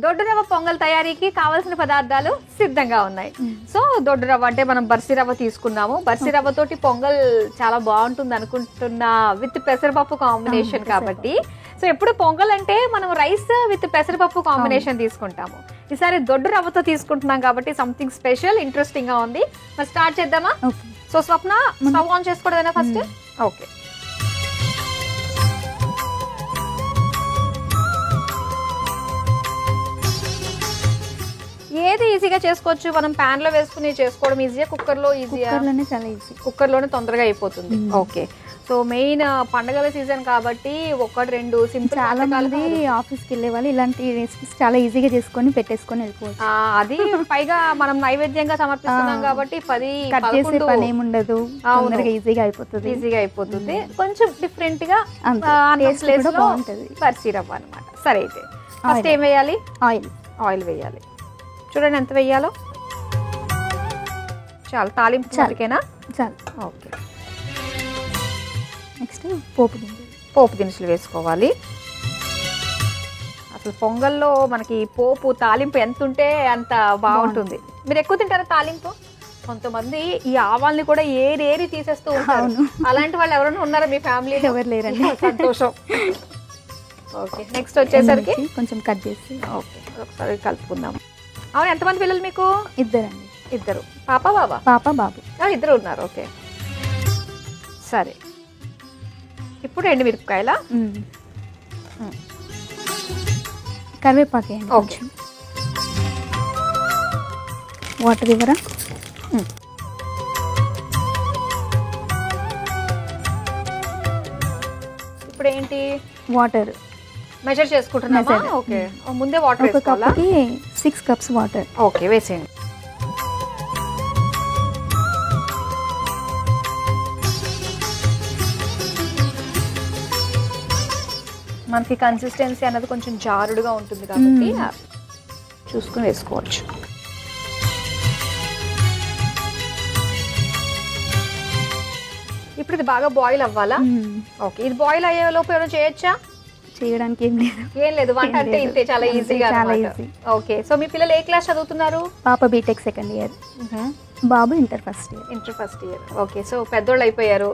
దొడ్డు రవ్వ పొంగల్ తయారీకి కావాల్సిన పదార్థాలు సిద్ధంగా ఉన్నాయి. సో దొడ్డు రవ్వ అంటే మనం బర్సీ రవ్వ తీసుకున్నాము. బర్సీ రవ్వ తోటి పొంగల్ చాలా బాగుంటుంది అనుకుంటున్నా, విత్ పెసరపప్పు కాంబినేషన్ కాబట్టి. సో ఎప్పుడు పొంగల్ అంటే మనం రైస్ విత్ పెసరపప్పు కాంబినేషన్ తీసుకుంటాము. ఈసారి దొడ్డు రవ్వతో తీసుకుంటున్నాం కాబట్టి సంథింగ్ స్పెషల్, ఇంట్రెస్టింగ్ గా ఉంది. మరి స్టార్ట్ చేద్దామా? సో స్వప్న, స్టవ్ ఆన్ చేసుకోవడమేనా ఫస్ట్? ఓకే. ఏది ఈజీగా చేసుకోవచ్చు, మనం ప్యాన్ లో వేసుకుని చేసుకోవడం ఈజీయా, కుక్కర్ లో ఈజీయా? చాలా ఈజీ, కుక్కర్ లోనే తొందరగా అయిపోతుంది. ఓకే. సో మెయిన్ పండగల సీజన్ కాబట్టి ఒకటి రెండు సింపుల్. చాలా మంది ఆఫీస్కి వెళ్ళే వాళ్ళు ఇలాంటి రెసిపీస్ చాలా ఈజీగా చేసుకొని పెట్టేసుకొని వెళ్ళిపోవచ్చు. అది పైగా మనం నైవేద్యంగా సమర్పిస్తున్నాం కాబట్టి 10 కట్ చేసే పని ఏముండదు, తొందరగా ఈజీగా అయిపోతుంది. కొంచెం డిఫరెంట్ గా ప్లేస్ లో బర్సీ రవ్వ అన్నమాట. సరే, అయితే ఫస్ట్ ఏం వేయాలి? ఆయిల్ వేయాలి. చూడండి ఎంత వేయాలో. చాలు, తాలింపు చాలుకేనా? చాలు. ఓకే. నెక్స్ట్ పోపు దినుసులు వేసుకోవాలి. అసలు పొంగల్లో మనకి పోపు తాలింపు ఎంత ఉంటే అంత బాగుంటుంది. మీరు ఎక్కువ తింటారా తాలింపు? కొంతమంది ఈ ఆవాల్ని కూడా ఏరి తీసేస్తూ ఉంటారు. అలాంటి వాళ్ళు ఎవరైనా ఉన్నారా మీ ఫ్యామిలీ? ఎవరు లేరండి. సంతోషం. ఓకే. నెక్స్ట్ వచ్చేసరికి కొంచెం కట్ చేసి ఓకే ఒకసారి కలుపుకుందాం. అవును, ఎంతమంది పిల్లలు మీకు? ఇద్దరండి. ఇద్దరు. పాప బాబా? పాప బాబు. ఇద్దరు ఉన్నారు. ఓకే. సరే, ఇప్పుడు ఎండుమిరపకాయల, కరివేపాకు. ఓకే. వాటర్ ఇవ్వరా? ఇప్పుడు ఏంటి? వాటర్ మెజర్ చేసుకుంటున్నామా? ఓకే. ముందే వాటర్ వేసుకోవాలా? 6 కప్స్ వాటర్. ఓకే, వేసేయండి. మనకి కన్సిస్టెన్సీ అన్నది కొంచెం జారుడుగా ఉంటుంది కాబట్టి చూసుకుని వేసుకోవచ్చు. ఇప్పుడు ఇది బాగా బాయిల్ అవ్వాలా? ఓకే. ఇది బాయిల్ అయ్యే లోపు ఏమైనా చేయొచ్చా? చేయడానికి ఏం లేదు. వంట అంటే ఇంతే, చాలా ఈజీగా. ఓకే. సో మీ పిల్లలు ఏ క్లాస్ చదువుతున్నారు? పాప బీటెక్ సెకండ్ ఇయర్, బాబు inter first year. Okay. So పెద్దోళ్ళు అయిపోయారు.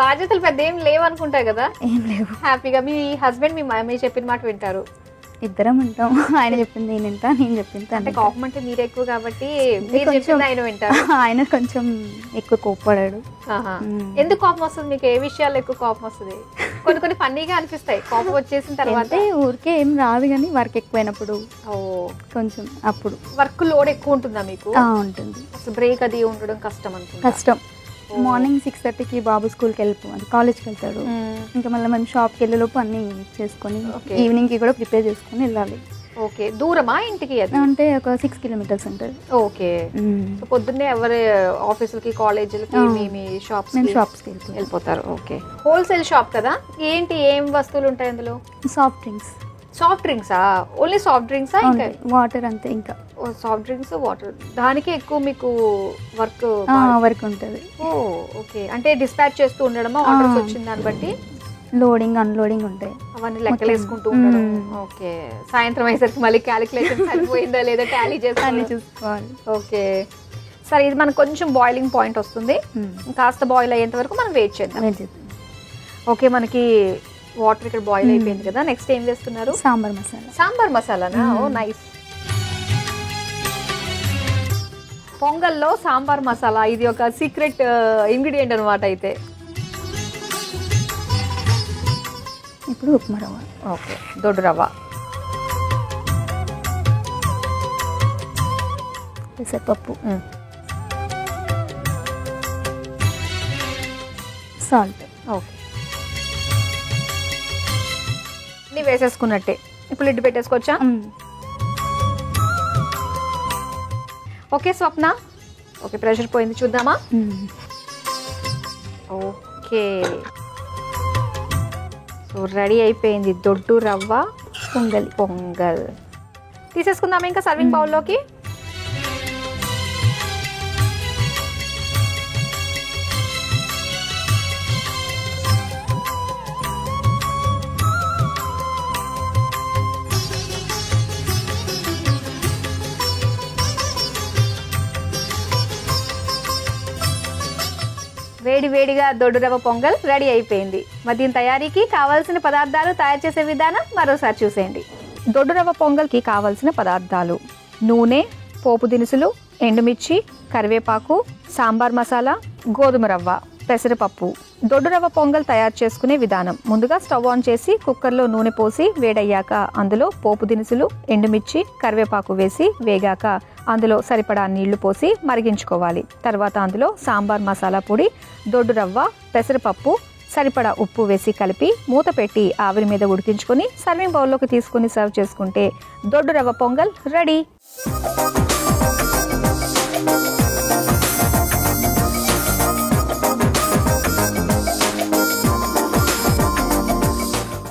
బాధ్యతలు పెద్ద ఏం లేవు అనుకుంటాయి కదా? ఏం లేవు. హ్యాపీగా మీ హస్బెండ్ మీ చెప్పిన మాట వింటారు? ఇద్దరం ఉంటాం. ఆయన చెప్పింది నేను వింటా, నేను చెప్పింది. అంటే కోపం అంటే మీరు ఎక్కువ కాబట్టి మీరు చెప్పింది ఆయన వింటారు. ఆయన కొంచెం ఎక్కువ కోపపడాడు. ఎందుకు కోపం వస్తుంది మీకు? ఏ విషయాల్లో ఎక్కువ కోపం వస్తుంది? కొన్ని ఫన్నీగా అనిపిస్తాయి కోపం వచ్చేసిన తర్వాత. ఊరికే ఏం రాదు కానీ వర్క్ ఎక్కువైనప్పుడు కొంచెం అప్పుడు. వర్క్ లోడ్ ఎక్కువ ఉంటుందా మీకు? ఉంటుంది. అసలు బ్రేక్ అది ఉండడం కష్టం అనుకుంటా. కష్టం. మార్నింగ్ 6:30కి బాబు స్కూల్కి వెళ్ళిపోవాలి, కాలేజ్కి వెళ్తాడు. ఇంకా మళ్ళీ మేము షాప్కి వెళ్ళేలోపు అన్ని చేసుకొని ఈవినింగ్కి కూడా ప్రిపేర్ చేసుకొని వెళ్ళాలి. ఓకే. దూరమా ఇంటికి? అంటే ఒక 6 కిలోమీటర్స్ ఉంటుంది. ఓకే. సో పొద్దున్నే ఎవరి ఆఫీసులకి కాలేజీలకి మీ షాప్స్కి వెళ్ళిపోతారు? ఓకే. హోల్సేల్ షాప్ కదా? ఏంటి, ఏం వస్తువులు ఉంటాయి అందులో? Soft drinks. సాఫ్ట్ డ్రింక్సా? ఓన్లీ సాఫ్ట్ డ్రింక్సా? ఇంకా వాటర్ అంతే. ఇంకా సాఫ్ట్ డ్రింక్స్, వాటర్, దానికి ఎక్కువ మీకు వర్క్ ఉంటుంది. ఓకే. అంటే డిస్పాచ్ చేస్తూ ఉండడమా? ఆర్డర్స్ వచ్చిన దాన్ని బట్టి లోడింగ్ అన్లోడింగ్ ఉంటాయి, అవన్నీ లెక్కలు వేసుకుంటూ ఉండడం. ఓకే. సాయంత్రం అయ్యేసరికి మళ్ళీ క్యాలిక్యులేషన్ సరిపోయిందా లేదా టాలీ చేసుకొని చూసుకోవాలి. ఓకే. సరే, ఇది మనకు కొంచెం బాయిలింగ్ పాయింట్ వస్తుంది. కాస్త బాయిల్ అయ్యేంత వరకు మనం వెయిట్ చేద్దాం. ఓకే. మనకి వాటర్ ఇక్కడ బాయిల్ అయిపోయింది కదా. నెక్స్ట్ ఏం వేస్తున్నారు? సాంబార్ మసాలానా? ఓ నైస్. పొంగల్లో సాంబార్ మసాలా ఇది ఒక సీక్రెట్ ఇంగ్రీడియంట్ అనమాట. అయితే ఇప్పుడు ఉప్మా రవ్వ. ఓకే. దొడ్డు రవ్వ, పెసరపప్పు, సాల్ట్. ఓకే. అన్నీ వేసేసుకున్నట్టే. ఇప్పుడు లిడ్ పెట్టేసుకోవచ్చా? ఓకే స్వప్న. ఓకే, ప్రెషర్ పోయింది, చూద్దామా? ఓకే. సో రెడీ అయిపోయింది దొడ్డు రవ్వ పొంగల్. తీసేసుకుందామా ఇంకా సర్వింగ్ బౌల్లోకి? వేడి వేడిగా దొడ్డు రవ్వ పొంగల్ రెడీ అయిపోయింది. మరి దీని తయారీకి కావాల్సిన పదార్థాలు తయారు చేసే విధానం మరోసారి చూసేయండి. దొడ్డు రవ్వ పొంగల్కి కావాల్సిన పదార్థాలు: నూనె, పోపు దినుసులు, ఎండుమిర్చి, కరివేపాకు, సాంబార్ మసాలా, గోధుమ రవ్వ, పెసరపప్పు. దొడ్డు రవ్వ పొంగల్ తయారు చేసుకునే విధానం: ముందుగా స్టవ్ ఆన్ చేసి కుక్కర్లో నూనె పోసి వేడయ్యాక అందులో పోపు దినుసులు, ఎండుమిర్చి, కరివేపాకు వేసి వేగాక అందులో సరిపడా నీళ్లు పోసి మరిగించుకోవాలి. తర్వాత అందులో సాంబార్ మసాలా పొడి, దొడ్డు రవ్వ, పెసరపప్పు, సరిపడా ఉప్పు వేసి కలిపి మూత పెట్టి ఆవిరి మీద ఉడికించుకొని సర్వింగ్ బౌల్లోకి తీసుకుని సర్వ్ చేసుకుంటే దొడ్డు రవ్వ పొంగల్ రెడీ.